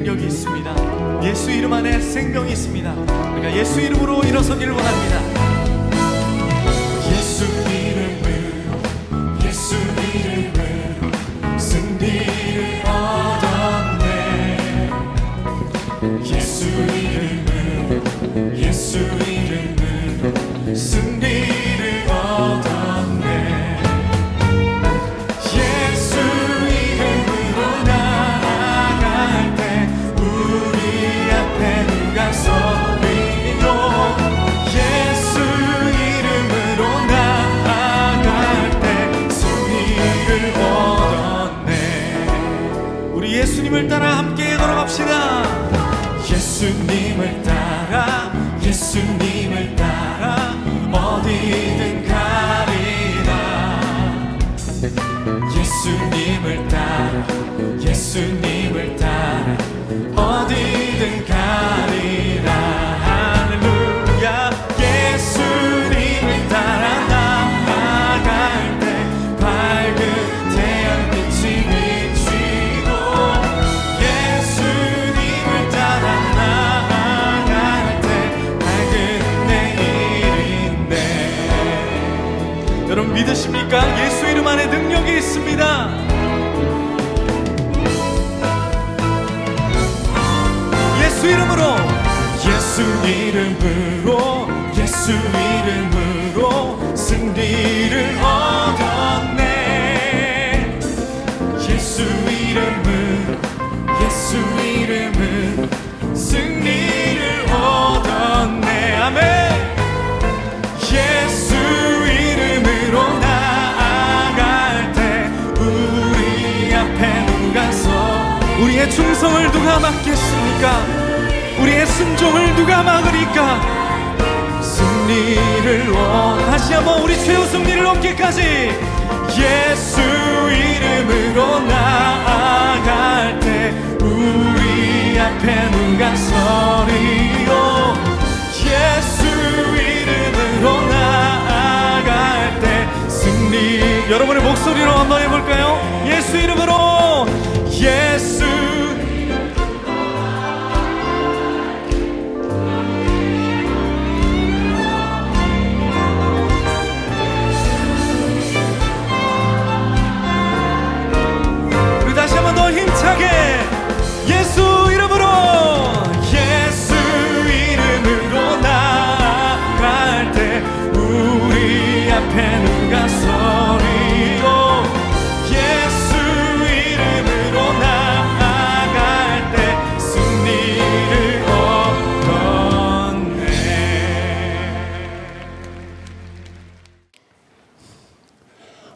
능력이 있습니다. 예수 이름 안에 생명이 있습니다. 우리가 예수 이름으로 일어서기를 원합니다. 예수 이름으로, 예수 이름으로 승리를 얻었네. 예수 이름으로, 예수 이름으로 승리를 얻었네. 예수 이름으로 나아갈 때 우리 앞에 누가 서리요. 예수 이름으로 나아갈 때 승리를 얻었네. 우리 예수님을 따라 함께 걸어갑시다. 예수님을 따라, 예수님을 따라 어디든 가리라. 예수님을 따라, 예수님을 따라 어디든 가리라. 할렐루야. 예수님을 따라 나아갈 때 밝은 태양빛이 비치고, 예수님을 따라 나아갈 때 밝은 내일인데. 여러분 믿으십니까? 예수 이름 안에 능력이 있습니다. 예수 이름으로, 예수 이름으로, 예수 이름으로 승리를 얻었네. 예수 이름으로, 예수 이름으로 승리를 얻었네. 아멘. 예수 이름으로 나아갈 때 우리 앞에 누가 서, 우리의 충성을 누가 막겠습니까? 우리의 순종을 누가 막으리까? 승리를 다시 한번 우리 최후 승리를 얻기까지 예수 이름으로 나아갈 때 우리 앞에 누가 서리요. 예수 이름으로 나아갈 때 승리. 여러분의 목소리로 한번 해볼까요? 예수 이름으로, 예수. 우리 다시 한번 더 힘차게 예수 이름으로, 예수 이름으로 나아갈 때 우리 앞에 누가 서리요. 예수 이름으로 나아갈 때 승리를 얻었네.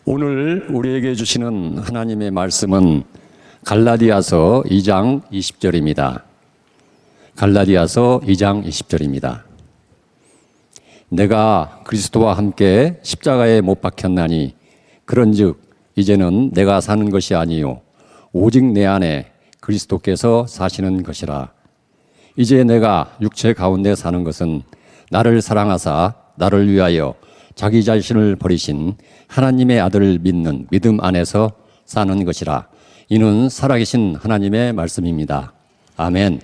오늘 우리에게 주시는 하나님의 말씀은 갈라디아서 2장 20절입니다. 갈라디아서 2장 20절입니다. 내가 그리스도와 함께 십자가에 못 박혔나니 그런즉 이제는 내가 사는 것이 아니요 오직 내 안에 그리스도께서 사시는 것이라. 이제 내가 육체 가운데 사는 것은 나를 사랑하사 나를 위하여 자기 자신을 버리신 하나님의 아들을 믿는 믿음 안에서 사는 것이라. 이는 살아계신 하나님의 말씀입니다. 아멘.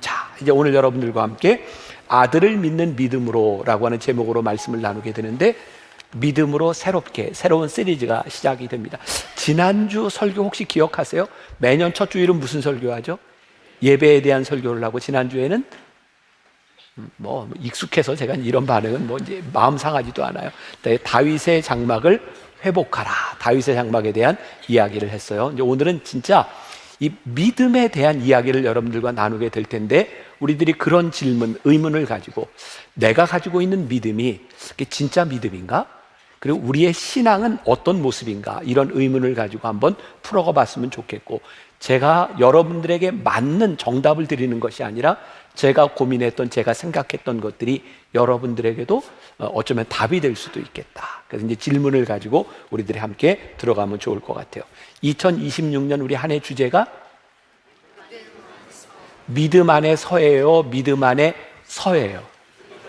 자, 이제 오늘 여러분들과 함께 아들을 믿는 믿음으로라고 하는 제목으로 말씀을 나누게 되는데, 믿음으로 새롭게 새로운 시리즈가 시작이 됩니다. 지난주 설교 혹시 기억하세요? 매년 첫 주일은 무슨 설교하죠? 예배에 대한 설교를 하고, 지난주에는 뭐 익숙해서 제가 이런 반응은 뭐 이제 마음 상하지도 않아요. 다윗의 장막을 회복하라, 다윗의 장막에 대한 이야기를 했어요. 이제 오늘은 진짜 이 믿음에 대한 이야기를 여러분들과 나누게 될 텐데, 우리들이 그런 질문, 의문을 가지고 내가 가지고 있는 믿음이 진짜 믿음인가? 그리고 우리의 신앙은 어떤 모습인가? 이런 의문을 가지고 한번 풀어가 봤으면 좋겠고, 제가 여러분들에게 맞는 정답을 드리는 것이 아니라 제가 고민했던, 제가 생각했던 것들이 여러분들에게도 어쩌면 답이 될 수도 있겠다. 그래서 이제 질문을 가지고 우리들이 함께 들어가면 좋을 것 같아요. 2026년 우리 한 해 주제가 믿음 안에 서예요, 믿음 안에 서예요.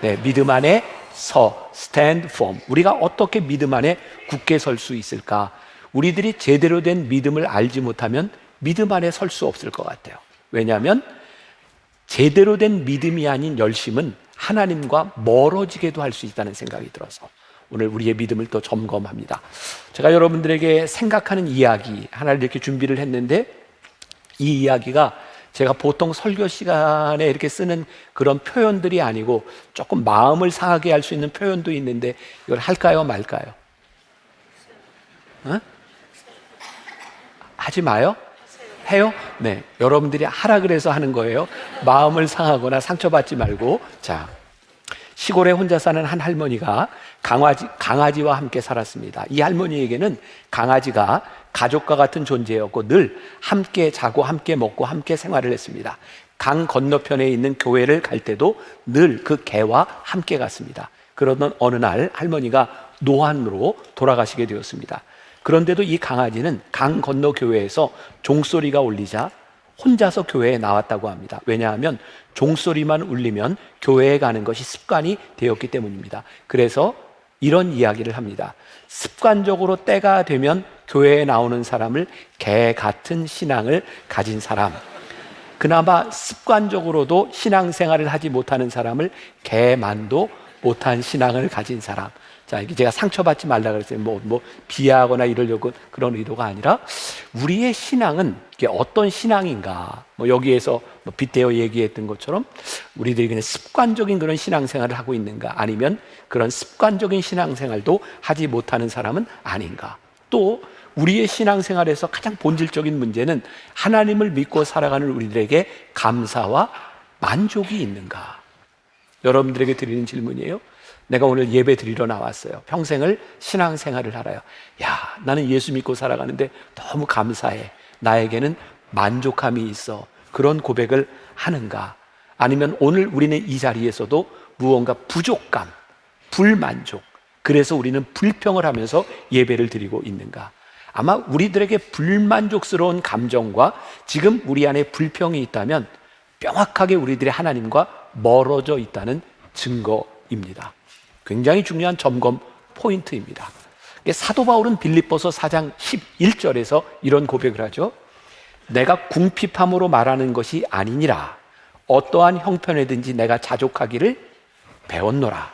네, 믿음 안에 서, stand firm. 우리가 어떻게 믿음 안에 굳게 설 수 있을까? 우리들이 제대로 된 믿음을 알지 못하면 믿음 안에 설 수 없을 것 같아요. 왜냐하면 제대로 된 믿음이 아닌 열심은 하나님과 멀어지게도 할 수 있다는 생각이 들어서 오늘 우리의 믿음을 또 점검합니다. 제가 여러분들에게 생각하는 이야기 하나를 이렇게 준비를 했는데, 이 이야기가 제가 보통 설교 시간에 이렇게 쓰는 그런 표현들이 아니고 조금 마음을 상하게 할 수 있는 표현도 있는데, 이걸 할까요 말까요? 하지 마요? 해요? 네, 여러분들이 하라 그래서 하는 거예요. 마음을 상하거나 상처받지 말고. 자, 시골에 혼자 사는 한 할머니가 강아지와 함께 살았습니다. 이 할머니에게는 강아지가 가족과 같은 존재였고 늘 함께 자고 함께 먹고 함께 생활을 했습니다. 강 건너편에 있는 교회를 갈 때도 늘 그 개와 함께 갔습니다. 그러던 어느 날 할머니가 노안으로 돌아가시게 되었습니다. 그런데도 이 강아지는 강 건너 교회에서 종소리가 울리자 혼자서 교회에 나왔다고 합니다. 왜냐하면 종소리만 울리면 교회에 가는 것이 습관이 되었기 때문입니다. 그래서 이런 이야기를 합니다. 습관적으로 때가 되면 교회에 나오는 사람을 개 같은 신앙을 가진 사람, 그나마 습관적으로도 신앙생활을 하지 못하는 사람을 개만도 못한 신앙을 가진 사람. 자, 이게 제가 상처받지 말라 그랬어요. 비하하거나 이러려고 그런 의도가 아니라, 우리의 신앙은 이게 어떤 신앙인가? 여기에서 빗대어 얘기했던 것처럼 우리들이 그냥 습관적인 그런 신앙생활을 하고 있는가? 아니면 그런 습관적인 신앙생활도 하지 못하는 사람은 아닌가? 또 우리의 신앙생활에서 가장 본질적인 문제는 하나님을 믿고 살아가는 우리들에게 감사와 만족이 있는가? 여러분들에게 드리는 질문이에요. 내가 오늘 예배 드리러 나왔어요. 평생을 신앙생활을 하라요. 야, 나는 예수 믿고 살아가는데 너무 감사해. 나에게는 만족함이 있어. 그런 고백을 하는가? 아니면 오늘 우리는 이 자리에서도 무언가 부족감, 불만족, 그래서 우리는 불평을 하면서 예배를 드리고 있는가? 아마 우리들에게 불만족스러운 감정과 지금 우리 안에 불평이 있다면 명확하게 우리들이 하나님과 멀어져 있다는 증거입니다. 굉장히 중요한 점검 포인트입니다. 사도 바울은 빌립보서 4장 11절에서 이런 고백을 하죠. 내가 궁핍함으로 말하는 것이 아니니라. 어떠한 형편에든지 내가 자족하기를 배웠노라.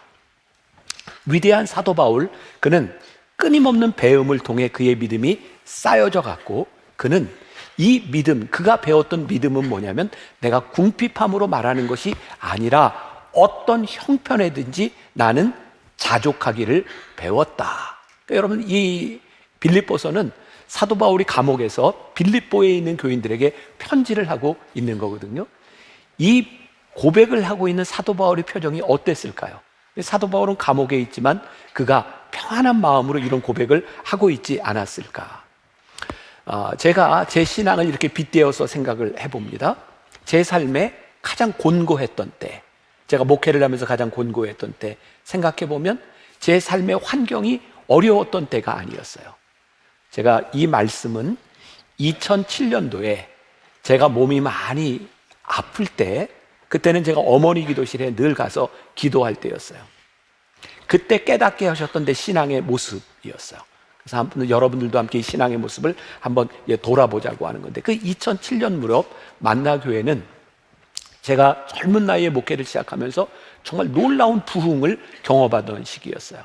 위대한 사도 바울, 그는 끊임없는 배움을 통해 그의 믿음이 쌓여져 갔고, 그는 이 믿음, 그가 배웠던 믿음은 뭐냐면 내가 궁핍함으로 말하는 것이 아니라 어떤 형편에든지 나는 자족하기를 배웠다. 그러니까 여러분, 이 빌립보서는 사도 바울이 감옥에서 빌립보에 있는 교인들에게 편지를 하고 있는 거거든요. 이 고백을 하고 있는 사도 바울의 표정이 어땠을까요? 사도 바울은 감옥에 있지만 그가 평안한 마음으로 이런 고백을 하고 있지 않았을까? 제가 제 신앙을 이렇게 빗대어서 생각을 해봅니다. 제 삶에 가장 곤고했던 때, 제가 목회를 하면서 가장 곤고했던 때 생각해보면 제 삶의 환경이 어려웠던 때가 아니었어요. 제가 이 말씀은 2007년도에 제가 몸이 많이 아플 때, 그때는 제가 어머니 기도실에 늘 가서 기도할 때였어요. 그때 깨닫게 하셨던 내 신앙의 모습이었어요. 그래서 한번 여러분들도 함께 이 신앙의 모습을 한번 돌아보자고 하는 건데, 그 2007년 무렵 만나교회는 제가 젊은 나이에 목회를 시작하면서 정말 놀라운 부흥을 경험하던 시기였어요.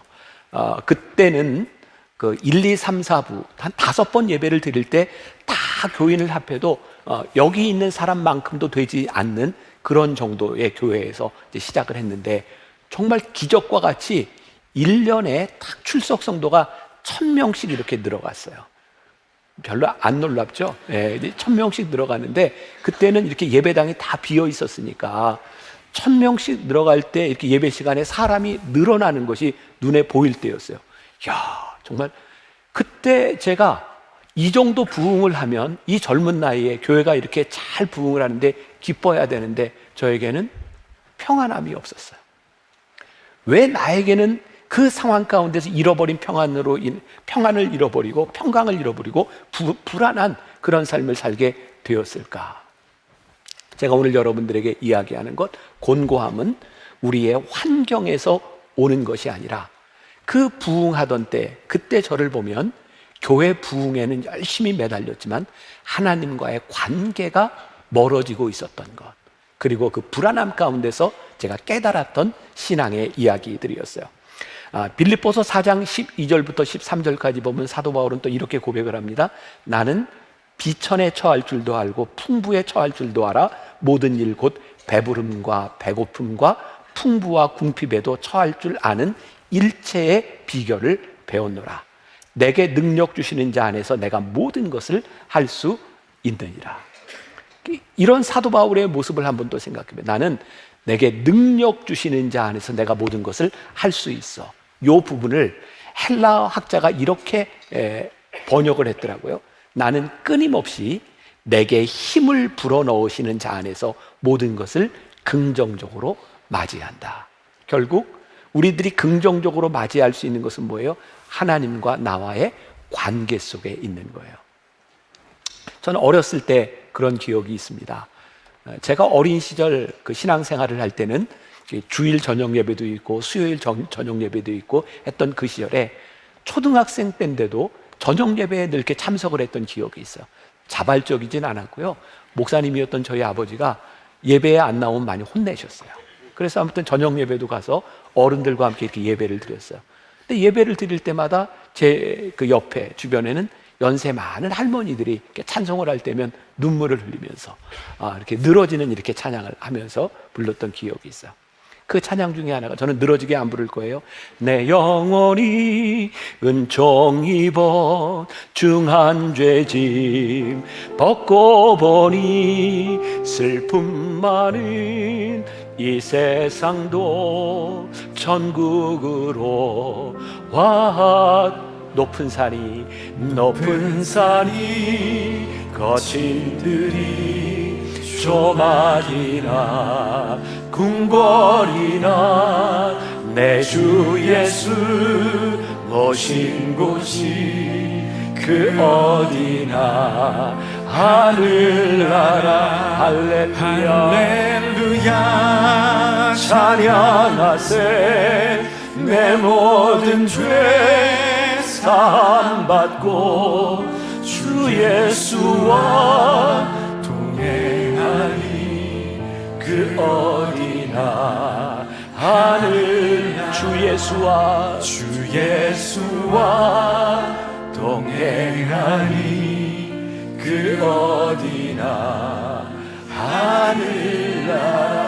그때는 그 1, 2, 3, 4부 한 5번 예배를 드릴 때 다 교인을 합해도 여기 있는 사람만큼도 되지 않는 그런 정도의 교회에서 이제 시작을 했는데, 정말 기적과 같이 1년에 딱 출석 성도가 1000명씩 이렇게 늘어갔어요. 별로 안 놀랍죠? 네, 1000명씩 늘어가는데, 그때는 이렇게 예배당이 다 비어 있었으니까 1000명씩 늘어갈 때 이렇게 예배 시간에 사람이 늘어나는 것이 눈에 보일 때였어요. 야, 정말 그때 제가 이 정도 부흥을 하면 이 젊은 나이에 교회가 이렇게 잘 부흥을 하는데 기뻐해야 되는데 저에게는 평안함이 없었어요. 왜 나에게는 그 상황 가운데서 잃어버린 평안을 잃어버리고 평강을 잃어버리고 불안한 그런 삶을 살게 되었을까? 제가 오늘 여러분들에게 이야기하는 것, 곤고함은 우리의 환경에서 오는 것이 아니라 그 부흥하던 때, 그때 저를 보면 교회 부흥에는 열심히 매달렸지만 하나님과의 관계가 멀어지고 있었던 것, 그리고 그 불안함 가운데서 제가 깨달았던 신앙의 이야기들이었어요. 빌립보서 4장 12절부터 13절까지 보면 사도 바울은 또 이렇게 고백을 합니다. 나는 비천에 처할 줄도 알고 풍부에 처할 줄도 알아 모든 일 곧 배부름과 배고픔과 풍부와 궁핍에도 처할 줄 아는 일체의 비결을 배웠노라. 내게 능력 주시는 자 안에서 내가 모든 것을 할 수 있느니라. 이런 사도 바울의 모습을 한번 또 생각해봐요. 나는 내게 능력 주시는 자 안에서 내가 모든 것을 할 수 있어. 이 부분을 헬라 학자가 이렇게 번역을 했더라고요. 나는 끊임없이 내게 힘을 불어넣으시는 자 안에서 모든 것을 긍정적으로 맞이한다. 결국 우리들이 긍정적으로 맞이할 수 있는 것은 뭐예요? 하나님과 나와의 관계 속에 있는 거예요. 저는 어렸을 때 그런 기억이 있습니다. 제가 어린 시절 그 신앙생활을 할 때는 주일 저녁 예배도 있고 수요일 저녁 예배도 있고 했던 그 시절에 초등학생 때인데도 저녁 예배에 늘 이렇게 참석을 했던 기억이 있어요. 자발적이진 않았고요. 목사님이었던 저희 아버지가 예배에 안 나오면 많이 혼내셨어요. 그래서 아무튼 저녁 예배도 가서 어른들과 함께 이렇게 예배를 드렸어요. 근데 예배를 드릴 때마다 제 그 옆에 주변에는 연세 많은 할머니들이 이렇게 찬송을 할 때면 눈물을 흘리면서 이렇게 늘어지는 이렇게 찬양을 하면서 불렀던 기억이 있어요. 그 찬양 중에 하나가, 저는 늘어지게 안 부를 거예요. 내 영혼이 은총 입어 중한 죄짐 벗고 보니 슬픔 많은 이 세상도 천국으로 와. 높은 산이 거친 들이 좁아지나 궁궐이나 내 주 예수 모신 곳이 그 어디나 하늘나라 할렐루야 찬양하세 내 모든 죄 사함받고 주 예수와 동행하니 그 어디나 하늘 주 예수와 동행하니 그 어디나 하늘나라.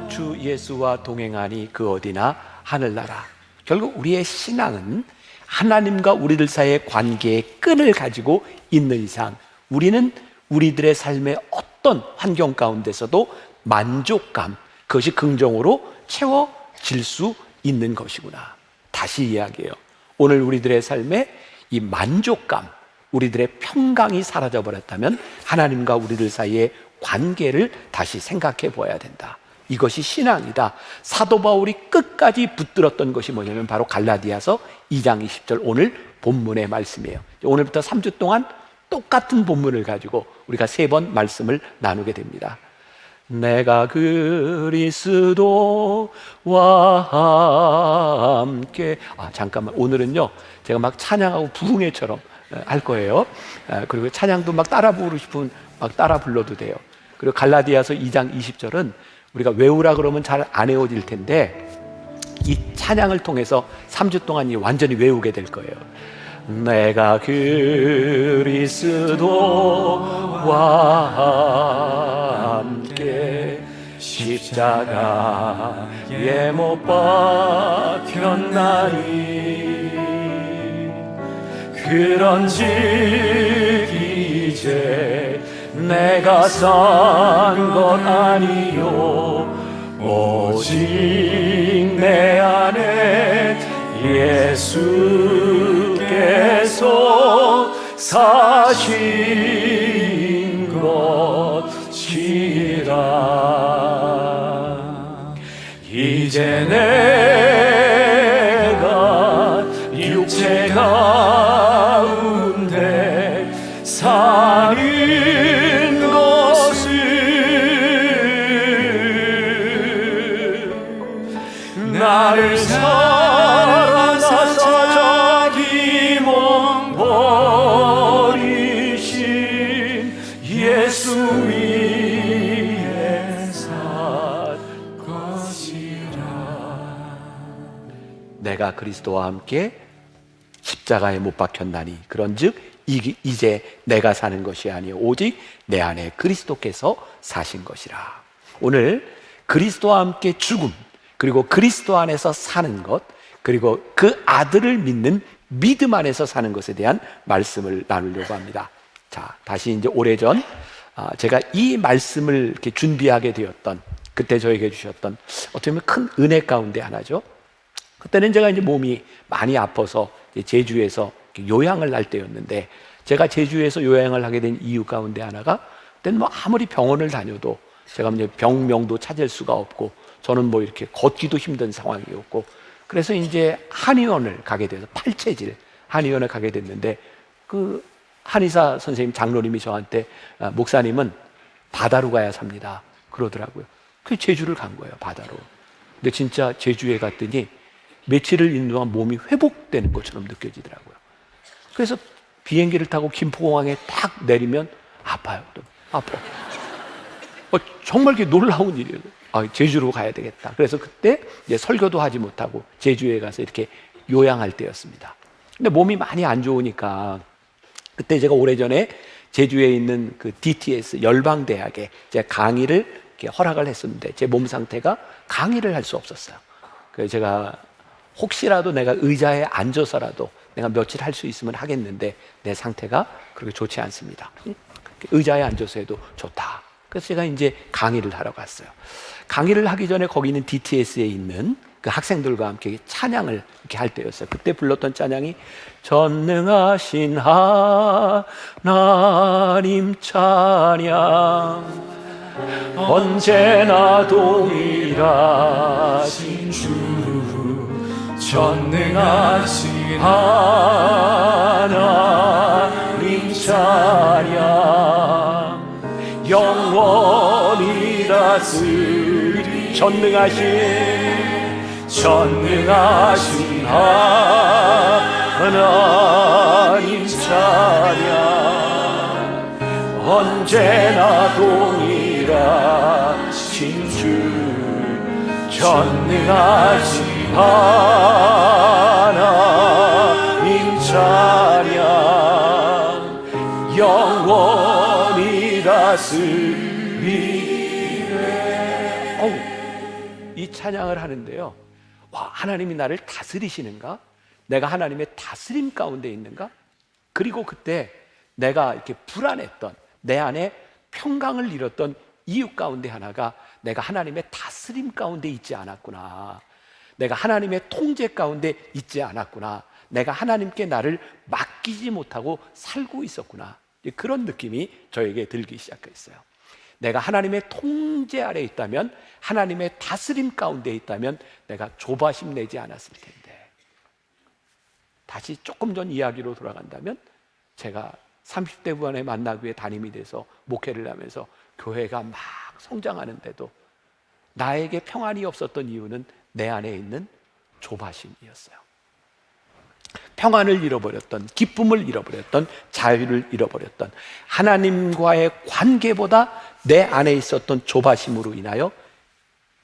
주 예수와 동행하니 그 어디나 하늘나라. 결국 우리의 신앙은 하나님과 우리들 사이의 관계의 끈을 가지고 있는 이상 우리는 우리들의 삶의 어떤 환경 가운데서도 만족감, 그것이 긍정으로 채워질 수 있는 것이구나. 다시 이야기해요. 오늘 우리들의 삶에 이 만족감, 우리들의 평강이 사라져버렸다면 하나님과 우리들 사이의 관계를 다시 생각해 보아야 된다. 이것이 신앙이다. 사도 바울이 끝까지 붙들었던 것이 뭐냐면 바로 갈라디아서 2장 20절 오늘 본문의 말씀이에요. 오늘부터 3주 동안 똑같은 본문을 가지고 우리가 3번 말씀을 나누게 됩니다. 내가 그리스도와 함께 잠깐만, 오늘은요 제가 막 찬양하고 부흥회처럼 할 거예요. 그리고 찬양도 막 따라 부르고 싶으면 막 따라 불러도 돼요. 그리고 갈라디아서 2장 20절은 우리가 외우라 그러면 잘 안 외워질 텐데 이 찬양을 통해서 3주 동안 완전히 외우게 될 거예요. 내가 그리스도와 함께 십자가에 못 박혔나니 그런즉 이제 내가 산 것 아니요 오직 내 안에 예수께서 사신 것이라. 이제 내가 육체 가운데 사는 것을 나를 사랑하사 자기 몸 버리신 예수 위에 살 것이라. 내가 그리스도와 함께 십자가에 못 박혔나니 그런즉 이제 내가 사는 것이 아니요 오직 내 안에 그리스도께서 사신 것이라. 오늘 그리스도와 함께 죽음, 그리고 그리스도 안에서 사는 것, 그리고 그 아들을 믿는 믿음 안에서 사는 것에 대한 말씀을 나누려고 합니다. 자, 다시 이제 오래전 제가 이 말씀을 이렇게 준비하게 되었던, 그때 저에게 주셨던 어떻게 보면 큰 은혜 가운데 하나죠. 그때는 제가 이제 몸이 많이 아파서 이제 제주에서 요양을 할 때였는데, 제가 제주에서 요양을 하게 된 이유 가운데 하나가, 그때는 뭐 아무리 병원을 다녀도 제가 이제 병명도 찾을 수가 없고, 저는 뭐 이렇게 걷기도 힘든 상황이었고, 그래서 이제 한의원을 가게 돼서 팔체질 한의원을 가게 됐는데, 그 한의사 선생님 장로님이 저한테 목사님은 바다로 가야 삽니다 그러더라고요. 그 제주를 간 거예요, 바다로. 근데 진짜 제주에 갔더니 며칠을 있는 동안 몸이 회복되는 것처럼 느껴지더라고요. 그래서 비행기를 타고 김포공항에 딱 내리면 아파요. 또 아파. 정말 이게 놀라운 일이에요. 제주로 가야 되겠다. 그래서 그때 이제 설교도 하지 못하고 제주에 가서 이렇게 요양할 때였습니다. 근데 몸이 많이 안 좋으니까 그때 제가 오래전에 제주에 있는 그 DTS 열방대학에 제가 강의를 이렇게 허락을 했었는데, 제 몸 상태가 강의를 할 수 없었어요. 그래서 제가 혹시라도 내가 의자에 앉아서라도 내가 며칠 할 수 있으면 하겠는데 내 상태가 그렇게 좋지 않습니다. 의자에 앉아서 해도 좋다. 그래서 제가 이제 강의를 하러 갔어요. 강의를 하기 전에 거기 있는 DTS에 있는 그 학생들과 함께 찬양을 이렇게 할 때였어요. 그때 불렀던 찬양이 전능하신 하나님 찬양, 언제나 동일하신 주, 전능하신 하나님 찬양, 영원히 다스리 전능하신 하나님 찬양, 언제나 동일하신 주, 전능하신 하나님 찬양, 영원히 다스리네. 이 찬양을 하는데요, 와, 하나님이 나를 다스리시는가? 내가 하나님의 다스림 가운데 있는가? 그리고 그때 내가 이렇게 불안했던, 내 안에 평강을 잃었던 이유 가운데 하나가, 내가 하나님의 다스림 가운데 있지 않았구나, 내가 하나님의 통제 가운데 있지 않았구나, 내가 하나님께 나를 맡기지 못하고 살고 있었구나, 그런 느낌이 저에게 들기 시작했어요. 내가 하나님의 통제 아래 있다면, 하나님의 다스림 가운데 있다면 내가 조바심 내지 않았을 텐데. 다시 조금 전 이야기로 돌아간다면, 제가 30대 후반에 만나교회 담임이 돼서 목회를 하면서 교회가 막 성장하는데도 나에게 평안이 없었던 이유는 내 안에 있는 조바심이었어요. 평안을 잃어버렸던, 기쁨을 잃어버렸던, 자유를 잃어버렸던, 하나님과의 관계보다 내 안에 있었던 조바심으로 인하여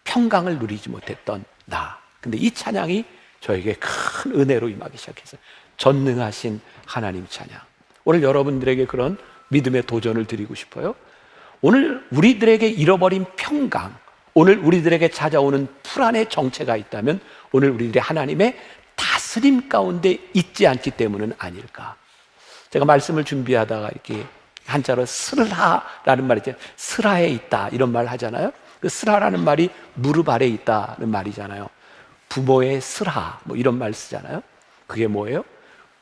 평강을 누리지 못했던 나. 근데 이 찬양이 저에게 큰 은혜로 임하기 시작했어요. 전능하신 하나님 찬양. 오늘 여러분들에게 그런 믿음의 도전을 드리고 싶어요. 오늘 우리들에게 잃어버린 평강, 오늘 우리들에게 찾아오는 불안의 정체가 있다면 오늘 우리들의 하나님의 다스림 가운데 있지 않기 때문은 아닐까. 제가 말씀을 준비하다가 이렇게 한자로 스라라는 말이 있잖아요. 스라에 있다 이런 말 하잖아요. 그 스라라는 말이 무릎 아래에 있다는 말이잖아요. 부모의 스라 뭐 이런 말 쓰잖아요. 그게 뭐예요?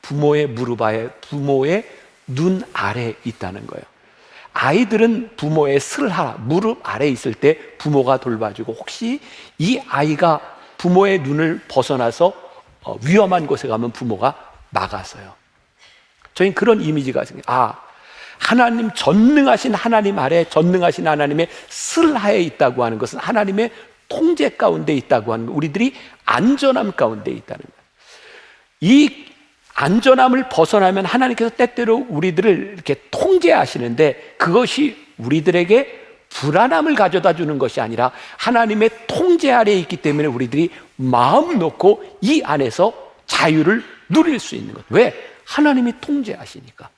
부모의 무릎 아래, 부모의 눈 아래에 있다는 거예요. 아이들은 부모의 스라 무릎 아래에 있을 때 부모가 돌봐주고, 혹시 이 아이가 부모의 눈을 벗어나서 위험한 곳에 가면 부모가 막아서요. 저희는 그런 이미지가 생겨요. 하나님, 전능하신 하나님 아래, 전능하신 하나님의 슬하에 있다고 하는 것은 하나님의 통제 가운데 있다고 하는 것, 우리들이 안전함 가운데 있다는 거예요. 이 안전함을 벗어나면 하나님께서 때때로 우리들을 이렇게 통제하시는데 그것이 우리들에게 불안함을 가져다 주는 것이 아니라 하나님의 통제 아래에 있기 때문에 우리들이 마음 놓고 이 안에서 자유를 누릴 수 있는 것. 왜? 하나님이 통제하시니까.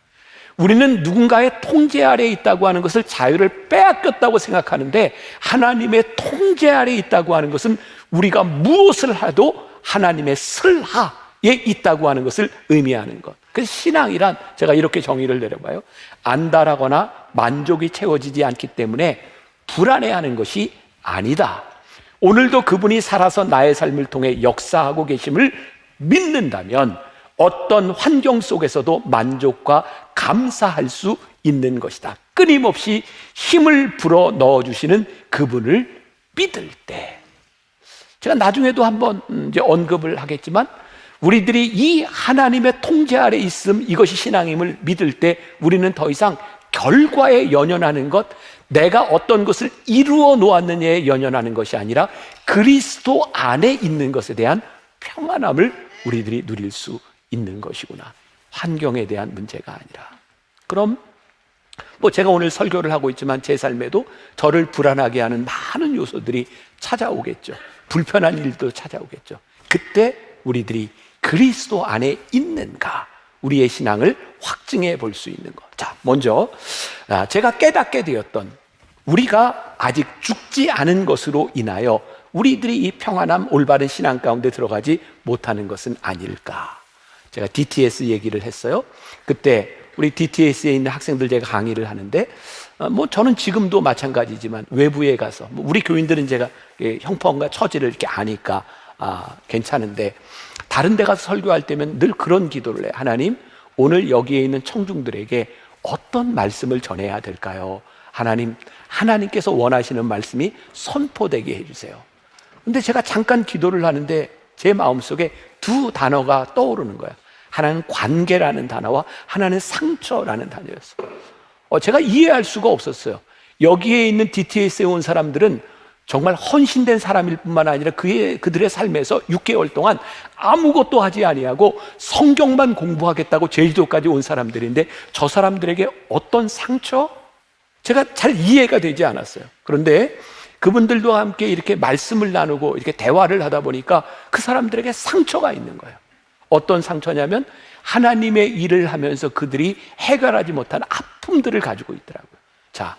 우리는 누군가의 통제 아래에 있다고 하는 것을 자유를 빼앗겼다고 생각하는데 하나님의 통제 아래에 있다고 하는 것은 우리가 무엇을 해도 하나님의 슬하에 있다고 하는 것을 의미하는 것. 그래서 신앙이란 제가 이렇게 정의를 내려봐요. 안달하거나 만족이 채워지지 않기 때문에 불안해하는 것이 아니다. 오늘도 그분이 살아서 나의 삶을 통해 역사하고 계심을 믿는다면 어떤 환경 속에서도 만족과 감사할 수 있는 것이다. 끊임없이 힘을 불어 넣어주시는 그분을 믿을 때. 제가 나중에도 한번 이제 언급을 하겠지만 우리들이 이 하나님의 통제 아래 있음, 이것이 신앙임을 믿을 때 우리는 더 이상 결과에 연연하는 것, 내가 어떤 것을 이루어 놓았느냐에 연연하는 것이 아니라 그리스도 안에 있는 것에 대한 평안함을 우리들이 누릴 수 있는 것이구나. 환경에 대한 문제가 아니라. 그럼 뭐 제가 오늘 설교를 하고 있지만 제 삶에도 저를 불안하게 하는 많은 요소들이 찾아오겠죠. 불편한 일도 찾아오겠죠. 그때 우리들이 그리스도 안에 있는가, 우리의 신앙을 확증해 볼 수 있는 것. 자, 먼저 제가 깨닫게 되었던, 우리가 아직 죽지 않은 것으로 인하여 우리들이 이 평안함, 올바른 신앙 가운데 들어가지 못하는 것은 아닐까. 제가 DTS 얘기를 했어요. 그때 우리 DTS에 있는 학생들 제가 강의를 하는데 뭐 저는 지금도 마찬가지지만 외부에 가서 우리 교인들은 제가 형편과 처지를 이렇게 아니까 괜찮은데 다른 데 가서 설교할 때면 늘 그런 기도를 해요. 하나님, 오늘 여기에 있는 청중들에게 어떤 말씀을 전해야 될까요? 하나님, 하나님께서 원하시는 말씀이 선포되게 해주세요. 근데 제가 잠깐 기도를 하는데 제 마음속에 두 단어가 떠오르는 거예요. 하나는 관계라는 단어와 하나는 상처라는 단어였어요. 제가 이해할 수가 없었어요. 여기에 있는 DTS에 온 사람들은 정말 헌신된 사람일 뿐만 아니라 그들의 삶에서 6개월 동안 아무것도 하지 아니하고 성경만 공부하겠다고 제주도까지 온 사람들인데 저 사람들에게 어떤 상처? 제가 잘 이해가 되지 않았어요. 그런데 그분들도 함께 이렇게 말씀을 나누고 이렇게 대화를 하다 보니까 그 사람들에게 상처가 있는 거예요. 어떤 상처냐면 하나님의 일을 하면서 그들이 해결하지 못한 아픔들을 가지고 있더라고요. 자,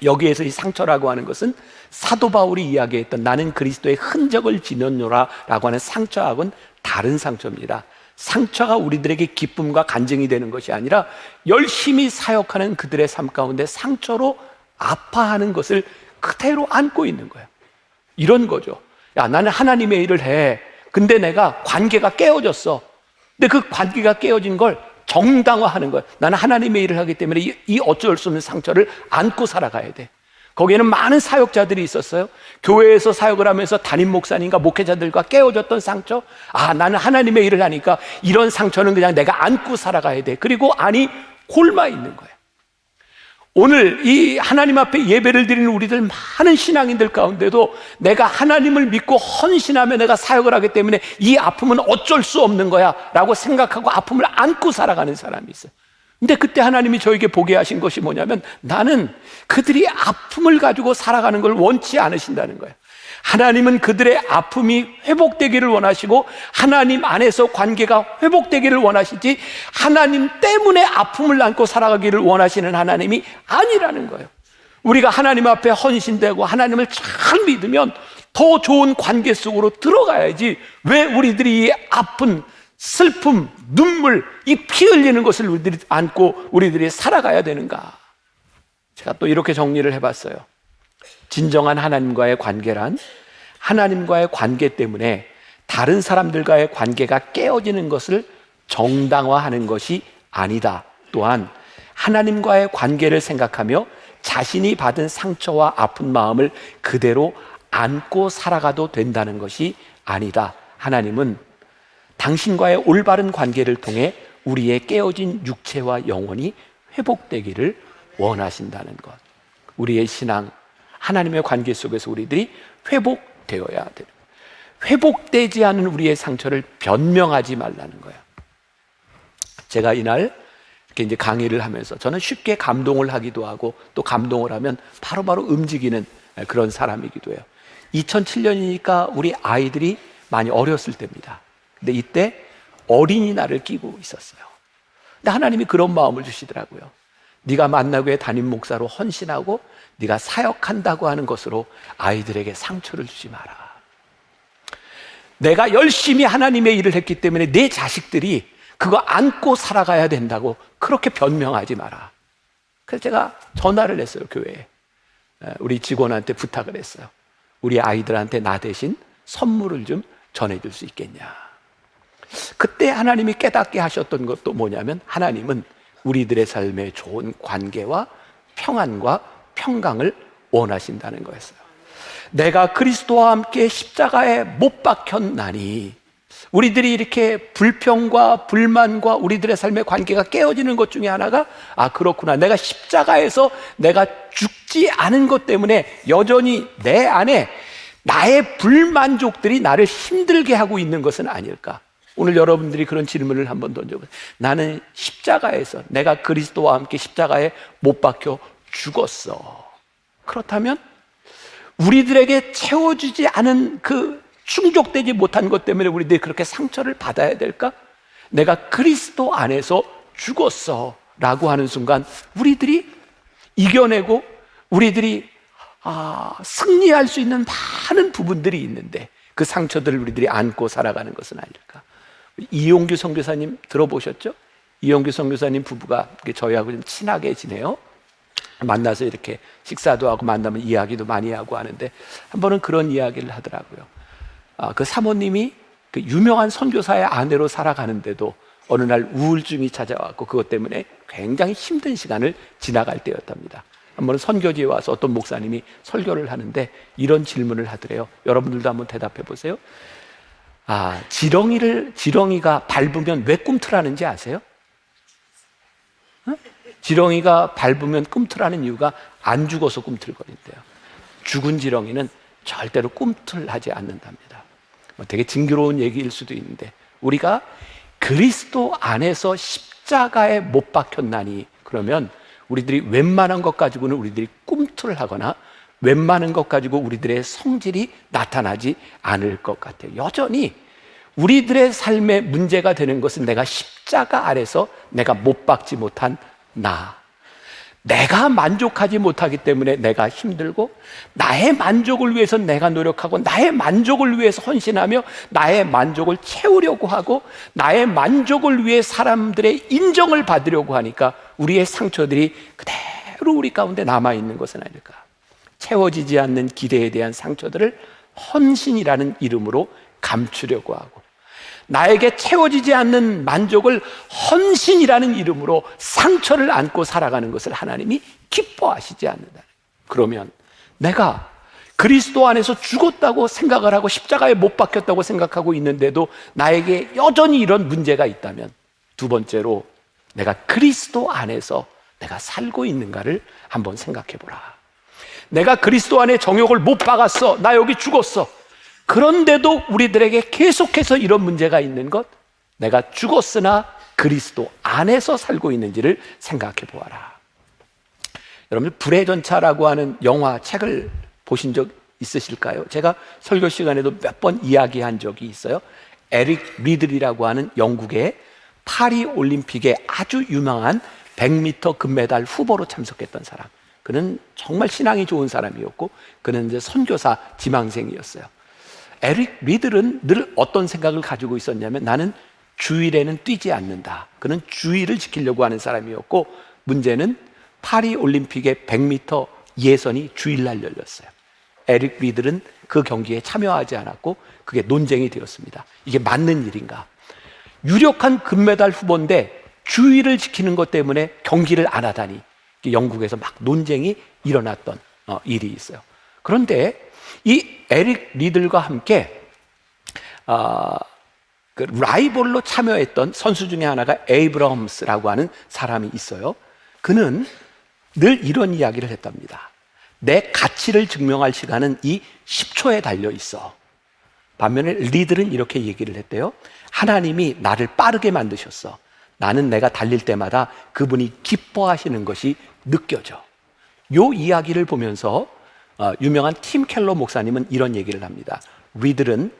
여기에서 이 상처라고 하는 것은 사도 바울이 이야기했던 나는 그리스도의 흔적을 지녔노라 라고 하는 상처하고는 다른 상처입니다. 상처가 우리들에게 기쁨과 간증이 되는 것이 아니라 열심히 사역하는 그들의 삶 가운데 상처로 아파하는 것을 그대로 안고 있는 거예요. 이런 거죠. 야, 나는 하나님의 일을 해. 근데 내가 관계가 깨어졌어. 근데 그 관계가 깨어진 걸 정당화하는 거예요. 나는 하나님의 일을 하기 때문에 이 어쩔 수 없는 상처를 안고 살아가야 돼. 거기에는 많은 사역자들이 있었어요. 교회에서 사역을 하면서 담임 목사님과 목회자들과 깨어졌던 상처. 나는 하나님의 일을 하니까 이런 상처는 그냥 내가 안고 살아가야 돼. 그리고 안이 곪아 있는 거예요. 오늘 이 하나님 앞에 예배를 드리는 우리들 많은 신앙인들 가운데도 내가 하나님을 믿고 헌신하며 내가 사역을 하기 때문에 이 아픔은 어쩔 수 없는 거야 라고 생각하고 아픔을 안고 살아가는 사람이 있어요. 근데 그때 하나님이 저에게 보게 하신 것이 뭐냐면 나는 그들이 아픔을 가지고 살아가는 걸 원치 않으신다는 거예요. 하나님은 그들의 아픔이 회복되기를 원하시고 하나님 안에서 관계가 회복되기를 원하시지 하나님 때문에 아픔을 안고 살아가기를 원하시는 하나님이 아니라는 거예요. 우리가 하나님 앞에 헌신되고 하나님을 잘 믿으면 더 좋은 관계 속으로 들어가야지 왜 우리들이 이 아픈 슬픔, 눈물, 이 피 흘리는 것을 우리들이 안고 우리들이 살아가야 되는가? 제가 또 이렇게 정리를 해봤어요. 진정한 하나님과의 관계란 하나님과의 관계 때문에 다른 사람들과의 관계가 깨어지는 것을 정당화하는 것이 아니다. 또한 하나님과의 관계를 생각하며 자신이 받은 상처와 아픈 마음을 그대로 안고 살아가도 된다는 것이 아니다. 하나님은 당신과의 올바른 관계를 통해 우리의 깨어진 육체와 영혼이 회복되기를 원하신다는 것. 우리의 신앙, 하나님의 관계 속에서 우리들이 회복되어야 돼요. 회복되지 않은 우리의 상처를 변명하지 말라는 거예요. 제가 이날 이렇게 이제 강의를 하면서 저는 쉽게 감동을 하기도 하고 또 감동을 하면 바로바로 움직이는 그런 사람이기도 해요. 2007년이니까 우리 아이들이 많이 어렸을 때입니다. 근데 이때 어린이날을 끼고 있었어요. 근데 하나님이 그런 마음을 주시더라고요. 네가 만나교회 담임 목사로 헌신하고 네가 사역한다고 하는 것으로 아이들에게 상처를 주지 마라. 내가 열심히 하나님의 일을 했기 때문에 내 자식들이 그거 안고 살아가야 된다고 그렇게 변명하지 마라. 그래서 제가 전화를 했어요, 교회에. 우리 직원한테 부탁을 했어요. 우리 아이들한테 나 대신 선물을 좀 전해줄 수 있겠냐. 그때 하나님이 깨닫게 하셨던 것도 뭐냐면, 하나님은 우리들의 삶에 좋은 관계와 평안과 평강을 원하신다는 거였어요. 내가 그리스도와 함께 십자가에 못 박혔나니, 우리들이 이렇게 불평과 불만과 우리들의 삶의 관계가 깨어지는 것 중에 하나가, 아, 그렇구나, 내가 십자가에서 내가 죽지 않은 것 때문에 여전히 내 안에 나의 불만족들이 나를 힘들게 하고 있는 것은 아닐까. 오늘 여러분들이 그런 질문을 한번 던져보세요. 나는 십자가에서, 내가 그리스도와 함께 십자가에 못 박혀 죽었어. 그렇다면 우리들에게 채워주지 않은 그 충족되지 못한 것 때문에 우리들이 그렇게 상처를 받아야 될까? 내가 그리스도 안에서 죽었어 라고 하는 순간 우리들이 이겨내고 우리들이 승리할 수 있는 많은 부분들이 있는데 그 상처들을 우리들이 안고 살아가는 것은 아닐까? 이용규 선교사님 들어보셨죠? 이용규 선교사님 부부가 저희하고 좀 친하게 지내요. 만나서 이렇게 식사도 하고 만나면 이야기도 많이 하고 하는데, 한 번은 그런 이야기를 하더라고요. 그 사모님이 그 유명한 선교사의 아내로 살아가는데도 어느 날 우울증이 찾아왔고 그것 때문에 굉장히 힘든 시간을 지나갈 때였답니다. 한 번은 선교지에 와서 어떤 목사님이 설교를 하는데 이런 질문을 하더래요. 여러분들도 한번 대답해 보세요. 지렁이가 밟으면 왜 꿈틀하는지 아세요? 지렁이가 밟으면 꿈틀하는 이유가 안 죽어서 꿈틀거린대요. 죽은 지렁이는 절대로 꿈틀하지 않는답니다. 되게 징그러운 얘기일 수도 있는데, 우리가 그리스도 안에서 십자가에 못 박혔나니, 그러면 우리들이 웬만한 것 가지고는 우리들이 꿈틀하거나 웬만한 것 가지고 우리들의 성질이 나타나지 않을 것 같아요. 여전히 우리들의 삶에 문제가 되는 것은 내가 십자가 아래서 내가 못 박지 못한 내가 만족하지 못하기 때문에 내가 힘들고, 나의 만족을 위해서 내가 노력하고 나의 만족을 위해서 헌신하며 나의 만족을 채우려고 하고 나의 만족을 위해 사람들의 인정을 받으려고 하니까 우리의 상처들이 그대로 우리 가운데 남아있는 것은 아닐까. 채워지지 않는 기대에 대한 상처들을 헌신이라는 이름으로 감추려고 하고, 나에게 채워지지 않는 만족을 헌신이라는 이름으로 상처를 안고 살아가는 것을 하나님이 기뻐하시지 않는다. 그러면 내가 그리스도 안에서 죽었다고 생각을 하고 십자가에 못 박혔다고 생각하고 있는데도 나에게 여전히 이런 문제가 있다면, 두 번째로 내가 그리스도 안에서 내가 살고 있는가를 한번 생각해 보라. 내가 그리스도 안에 정욕을 못 박았어, 나 여기 죽었어. 그런데도 우리들에게 계속해서 이런 문제가 있는 것, 내가 죽었으나 그리스도 안에서 살고 있는지를 생각해 보아라. 여러분, 불의 전차라고 하는 영화 책을 보신 적 있으실까요? 제가 설교 시간에도 몇 번 이야기한 적이 있어요. 에릭 리들이라고 하는 영국의 파리 올림픽에 아주 유명한 100m 금메달 후보로 참석했던 사람. 그는 정말 신앙이 좋은 사람이었고 그는 이제 선교사 지망생이었어요. 에릭 리들은 늘 어떤 생각을 가지고 있었냐면, 나는 주일에는 뛰지 않는다. 그는 주일을 지키려고 하는 사람이었고, 문제는 파리 올림픽의 100m 예선이 주일날 열렸어요. 에릭 리들은 그 경기에 참여하지 않았고 그게 논쟁이 되었습니다. 이게 맞는 일인가? 유력한 금메달 후보인데 주일을 지키는 것 때문에 경기를 안 하다니, 영국에서 막 논쟁이 일어났던 일이 있어요. 그런데 이 에릭 리들과 함께 그 라이벌로 참여했던 선수 중에 하나가 에이브럼스라고 하는 사람이 있어요. 그는 늘 이런 이야기를 했답니다. 내 가치를 증명할 시간은 이 10초에 달려 있어. 반면에 리들은 이렇게 얘기를 했대요. 하나님이 나를 빠르게 만드셨어. 나는 내가 달릴 때마다 그분이 기뻐하시는 것이 느껴져. 요 이야기를 보면서 유명한 팀 켈러 목사님은 이런 얘기를 합니다. 리들은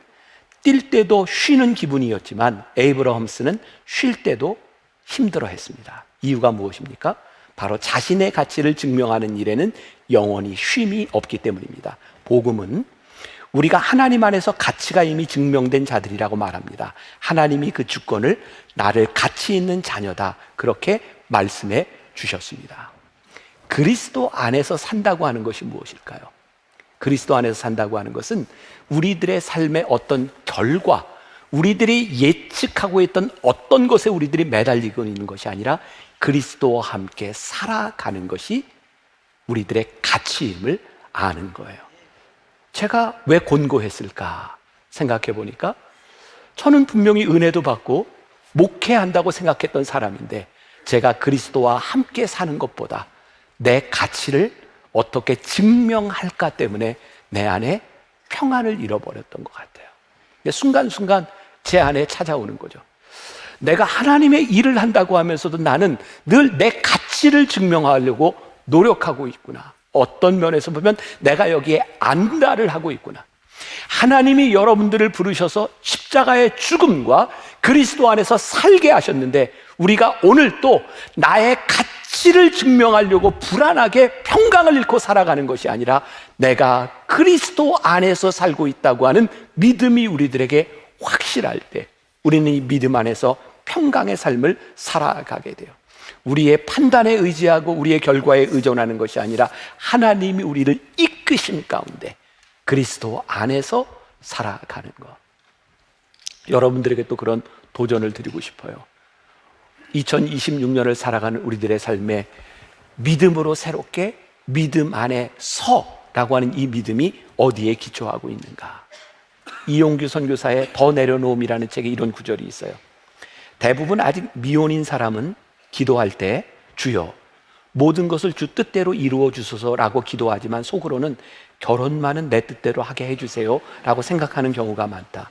뛸 때도 쉬는 기분이었지만 에이브러함스는 쉴 때도 힘들어했습니다. 이유가 무엇입니까? 바로 자신의 가치를 증명하는 일에는 영원히 쉼이 없기 때문입니다. 복음은 우리가 하나님 안에서 가치가 이미 증명된 자들이라고 말합니다. 하나님이 그 주권을 나를 가치 있는 자녀다, 그렇게 말씀해 주셨습니다. 그리스도 안에서 산다고 하는 것이 무엇일까요? 그리스도 안에서 산다고 하는 것은 우리들의 삶의 어떤 결과, 우리들이 예측하고 있던 어떤 것에 우리들이 매달리고 있는 것이 아니라 그리스도와 함께 살아가는 것이 우리들의 가치임을 아는 거예요. 제가 왜 곤고했을까 생각해 보니까 저는 분명히 은혜도 받고 목회한다고 생각했던 사람인데 제가 그리스도와 함께 사는 것보다 내 가치를 어떻게 증명할까 때문에 내 안에 평안을 잃어버렸던 것 같아요. 순간순간 제 안에 찾아오는 거죠. 내가 하나님의 일을 한다고 하면서도 나는 늘 내 가치를 증명하려고 노력하고 있구나. 어떤 면에서 보면 내가 여기에 안달을 하고 있구나. 하나님이 여러분들을 부르셔서 십자가의 죽음과 그리스도 안에서 살게 하셨는데 우리가 오늘 또 나의 가치를 증명하려고 불안하게 평강을 잃고 살아가는 것이 아니라 내가 그리스도 안에서 살고 있다고 하는 믿음이 우리들에게 확실할 때 우리는 이 믿음 안에서 평강의 삶을 살아가게 돼요. 우리의 판단에 의지하고 우리의 결과에 의존하는 것이 아니라 하나님이 우리를 이끄심 가운데 그리스도 안에서 살아가는 것. 여러분들에게 또 그런 도전을 드리고 싶어요. 2026년을 살아가는 우리들의 삶에 믿음으로 새롭게 믿음 안에 서라고 하는 이 믿음이 어디에 기초하고 있는가? 이용규 선교사의 더 내려놓음이라는 책에 이런 구절이 있어요. 대부분 아직 미혼인 사람은 기도할 때 주여 모든 것을 주 뜻대로 이루어 주소서라고 기도하지만 속으로는 결혼만은 내 뜻대로 하게 해주세요 라고 생각하는 경우가 많다.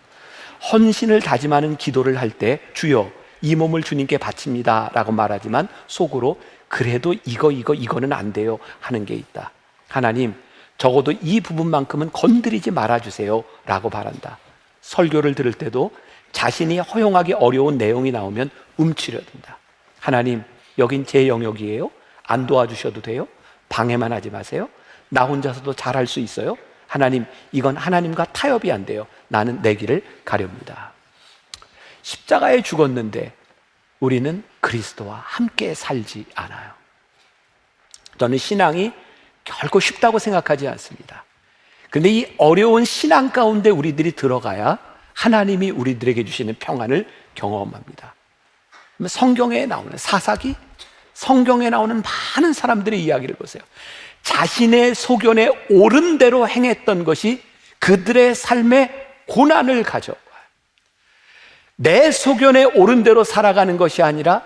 헌신을 다짐하는 기도를 할 때 주여 이 몸을 주님께 바칩니다 라고 말하지만 속으로 그래도 이거는 안 돼요 하는 게 있다. 하나님 적어도 이 부분만큼은 건드리지 말아주세요 라고 바란다. 설교를 들을 때도 자신이 허용하기 어려운 내용이 나오면 움츠려든다. 하나님 여긴 제 영역이에요. 안 도와주셔도 돼요. 방해만 하지 마세요. 나 혼자서도 잘할 수 있어요. 하나님 이건 하나님과 타협이 안 돼요. 나는 내 길을 가렵니다. 십자가에 죽었는데 우리는 그리스도와 함께 살지 않아요. 저는 신앙이 결코 쉽다고 생각하지 않습니다. 그런데 이 어려운 신앙 가운데 우리들이 들어가야 하나님이 우리들에게 주시는 평안을 경험합니다. 성경에 나오는 사사기, 성경에 나오는 많은 사람들의 이야기를 보세요. 자신의 소견에 옳은 대로 행했던 것이 그들의 삶에 고난을 가져와요. 내 소견에 옳은 대로 살아가는 것이 아니라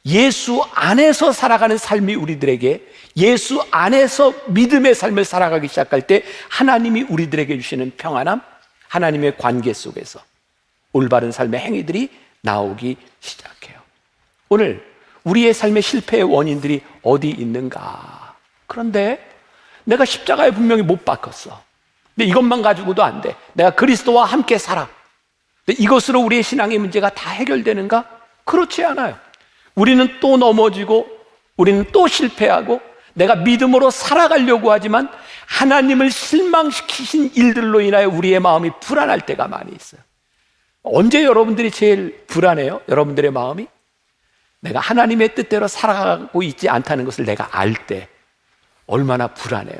예수 안에서 살아가는 삶이 우리들에게 예수 안에서 믿음의 삶을 살아가기 시작할 때 하나님이 우리들에게 주시는 평안함, 하나님의 관계 속에서 올바른 삶의 행위들이 나오기 시작해요. 오늘 우리의 삶의 실패의 원인들이 어디 있는가? 그런데 내가 십자가에 분명히 못 박혔어. 근데 이것만 가지고도 안 돼. 내가 그리스도와 함께 살아. 근데 이것으로 우리의 신앙의 문제가 다 해결되는가? 그렇지 않아요. 우리는 또 넘어지고 우리는 또 실패하고 내가 믿음으로 살아가려고 하지만 하나님을 실망시키신 일들로 인하여 우리의 마음이 불안할 때가 많이 있어요. 언제 여러분들이 제일 불안해요? 여러분들의 마음이? 내가 하나님의 뜻대로 살아가고 있지 않다는 것을 내가 알 때 얼마나 불안해요.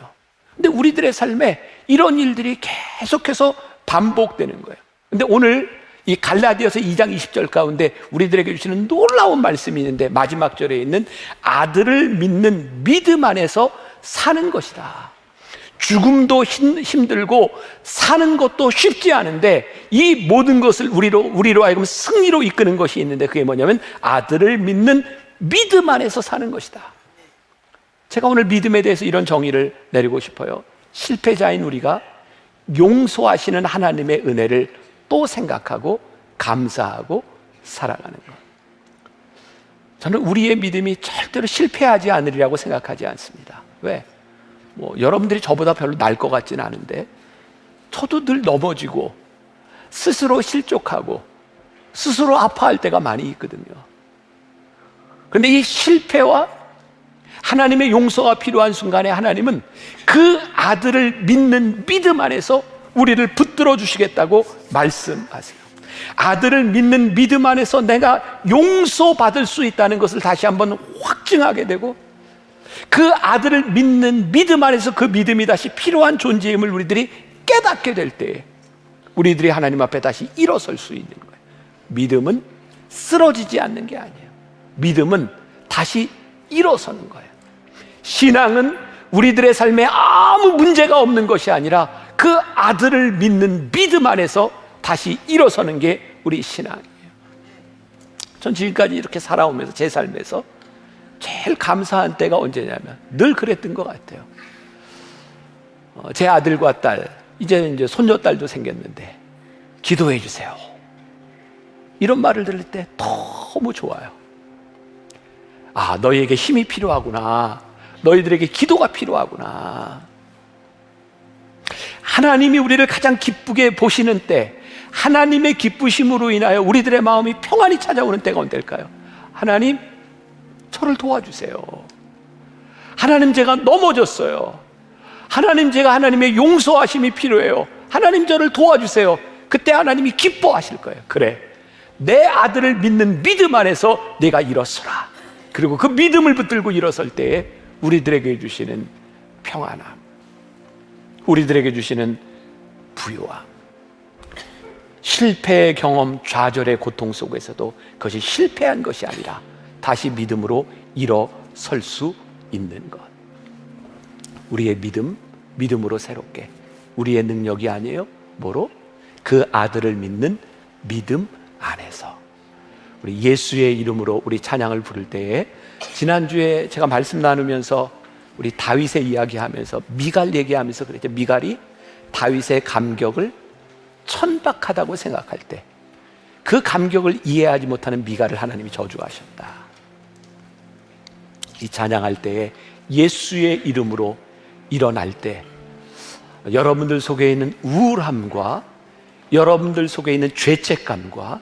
근데 우리들의 삶에 이런 일들이 계속해서 반복되는 거예요. 근데 오늘 이 갈라디아서 2장 20절 가운데 우리들에게 주시는 놀라운 말씀이 있는데 마지막 절에 있는 아들을 믿는 믿음 안에서 사는 것이다. 죽음도 힘들고 사는 것도 쉽지 않은데 이 모든 것을 우리로 하여금 승리로 이끄는 것이 있는데 그게 뭐냐면 아들을 믿는 믿음 안에서 사는 것이다. 제가 오늘 믿음에 대해서 이런 정의를 내리고 싶어요. 실패자인 우리가 용서하시는 하나님의 은혜를 또 생각하고 감사하고 살아가는 것. 저는 우리의 믿음이 절대로 실패하지 않으리라고 생각하지 않습니다. 왜? 여러분들이 저보다 별로 나을 것 같지는 않은데 저도 늘 넘어지고 스스로 실족하고 스스로 아파할 때가 많이 있거든요. 그런데 이 실패와 하나님의 용서가 필요한 순간에 하나님은 그 아들을 믿는 믿음 안에서 우리를 붙들어 주시겠다고 말씀하세요. 아들을 믿는 믿음 안에서 내가 용서받을 수 있다는 것을 다시 한번 확증하게 되고, 그 아들을 믿는 믿음 안에서 그 믿음이 다시 필요한 존재임을 우리들이 깨닫게 될 때에 우리들이 하나님 앞에 다시 일어설 수 있는 거예요. 믿음은 쓰러지지 않는 게 아니에요. 믿음은 다시 일어서는 거예요. 신앙은 우리들의 삶에 아무 문제가 없는 것이 아니라 그 아들을 믿는 믿음 안에서 다시 일어서는 게 우리 신앙이에요. 전 지금까지 이렇게 살아오면서 제 삶에서 제일 감사한 때가 언제냐면 늘 그랬던 것 같아요. 제 아들과 딸, 이제 손녀딸도 생겼는데 기도해 주세요, 이런 말을 들을 때 너무 좋아요. 아, 너희에게 힘이 필요하구나, 너희들에게 기도가 필요하구나. 하나님이 우리를 가장 기쁘게 보시는 때, 하나님의 기쁘심으로 인하여 우리들의 마음이 평안히 찾아오는 때가 언제일까요? 하나님, 저를 도와주세요. 하나님, 제가 넘어졌어요. 하나님, 제가 하나님의 용서하심이 필요해요. 하나님, 저를 도와주세요. 그때 하나님이 기뻐하실 거예요. 그래, 내 아들을 믿는 믿음 안에서 내가 일어서라. 그리고 그 믿음을 붙들고 일어설 때에 우리들에게 주시는 평안함, 우리들에게 주시는 부유함, 실패의 경험, 좌절의 고통 속에서도 그것이 실패한 것이 아니라 다시 믿음으로 일어설 수 있는 것. 우리의 믿음으로 새롭게, 우리의 능력이 아니에요. 뭐로? 그 아들을 믿는 믿음 안에서. 우리 예수의 이름으로 우리 찬양을 부를 때에, 지난주에 제가 말씀 나누면서 우리 다윗의 이야기하면서 미갈 얘기하면서 그랬죠. 미갈이 다윗의 감격을 천박하다고 생각할 때 그 감격을 이해하지 못하는 미갈을 하나님이 저주하셨다. 이 찬양할 때에 예수의 이름으로 일어날 때 여러분들 속에 있는 우울함과 여러분들 속에 있는 죄책감과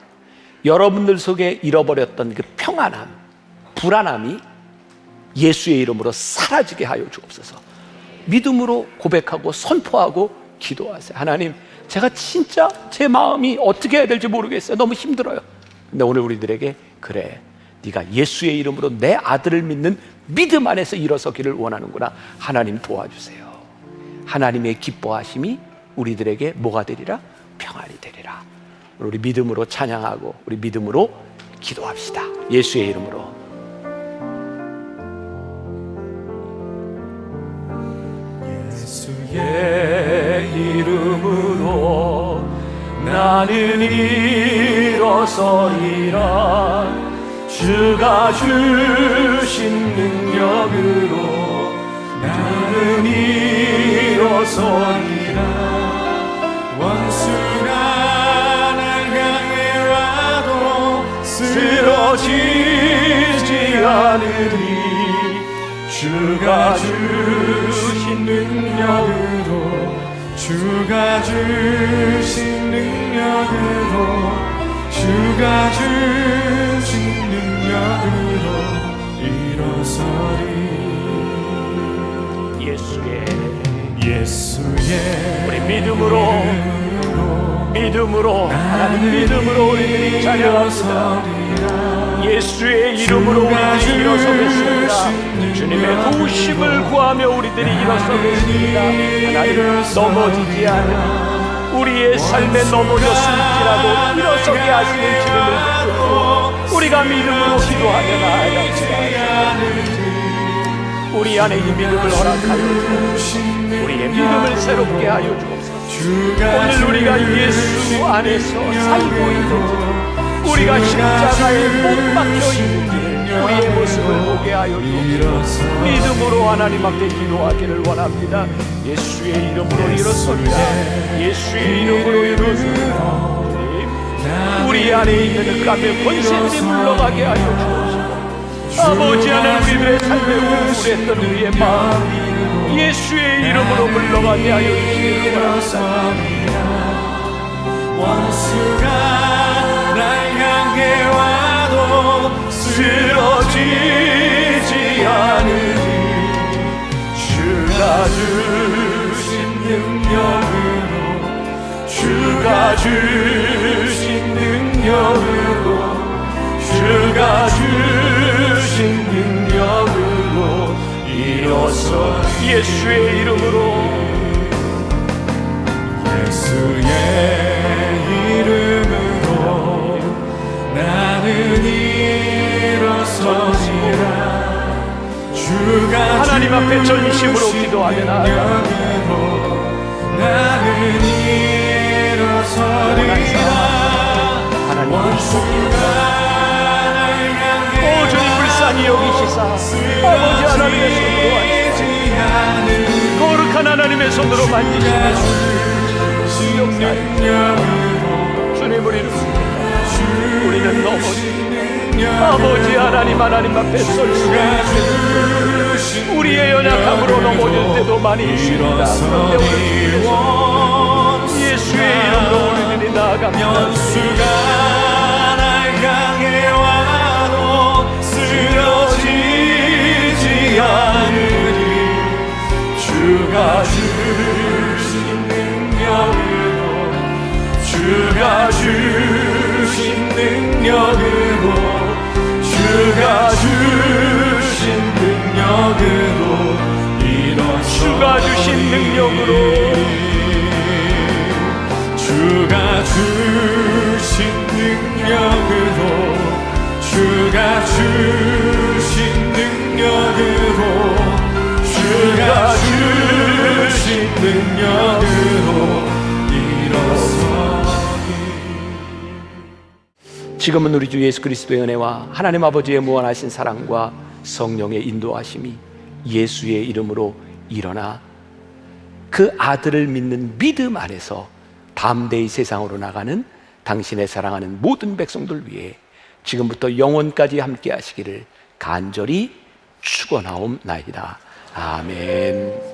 여러분들 속에 잃어버렸던 그 평안함, 불안함이 예수의 이름으로 사라지게 하여 주옵소서. 믿음으로 고백하고 선포하고 기도하세요. 하나님, 제가 진짜 제 마음이 어떻게 해야 될지 모르겠어요. 너무 힘들어요. 근데 오늘 우리들에게, 그래, 네가 예수의 이름으로 내 아들을 믿는 믿음 안에서 일어서기를 원하는구나. 하나님, 도와주세요. 하나님의 기뻐하심이 우리들에게 뭐가 되리라? 평안이 되리라. 우리 믿음으로 찬양하고 우리 믿음으로 기도합시다. 예수의 이름으로. 예수의 이름으로 나는 일어서리라. 주가 주신 능력으로 나는 일어서리라. 원수가 날 향해 와도 쓰러지지 않으리. 주가 주신 능력으로, 주가 주신 능력으로, 주가 주신 능력으로 일어서리. 예수의 우리 믿음으로 하나님 믿음으로 우리들이 찬양합니다. 예수의 이름으로 우리들이 일어서겠습니다. 주님의 도우심을 구하며 우리들이 일어서겠습니다. 하나님, 넘어지지 않은 우리의 삶에 넘어졌을지라도 일어서게 하시는 주님을 붙들고 우리가 믿음으로 기도하며 나아갑시다. 우리 안에 이 믿음을 허락하여 주옵소서. 우리의 믿음을 새롭게 하여 주옵소서. 오늘 우리가 예수 안에서 살고 있는지, 우리가 십자가에 못 박혀 있는지 우리의 모습을 보게 하여 주옵소서. 믿음으로 하나님 앞에 기도하기를 원합니다. 예수의 이름으로 일어섭니다. 예수의 이름으로 일어섭니다. 우리 안에 있는 흑암의 권세들이 물러가게 하여 주옵소서. 아버지 하나님, 우리들의 삶에 우울했던 우리의 마음 예수의 이름으로 물러가게 하여 주시기 바랍니다. 원수가 날 향해 와도 쓰러지지 않으리. 주가 주신 능력으로, 주가 주신 능력으로, 주가 주신 능력으로 일어서 예수의 이름으로, 예수의 이름으로 나는 일어서리라. 주가 하나님 앞에 전심으로 기도하며 나아갑니다. 나는 일어서리라. 하나님, 원수가 날 향해 오 주님 불쌍히 여기시사 아버지 하나님의 손으로 하시사 거룩한 하나님의 손으로 만지시며 주님 우리는 넘어지 아버지 하나님 앞에 설 수가 있습니다. 우리의 연약함으로 넘어질 때도 많이 있습니다. 그런데 예수의 이름으로 우리들이 나아갑니다. 원수가 날 향해 와도 쓰러지지 않으리. 주가 주신 능력으로, 주가 주신 능력으로, 주가 주신 능력으로 일어서 주가 주신 능력으로 주가 주신 능력으로, 주가 주신 능력으로, 주가 주신 능력으로 일어서니. 지금은 우리 주 예수 그리스도의 은혜와 하나님 아버지의 무한하신 사랑과 성령의 인도하심이 예수의 이름으로 일어나 그 아들을 믿는 믿음 안에서 담대히 세상으로 나가는 당신의 사랑하는 모든 백성들 위해 지금부터 영원까지 함께 하시기를 간절히 축원하옵나이다. 아멘.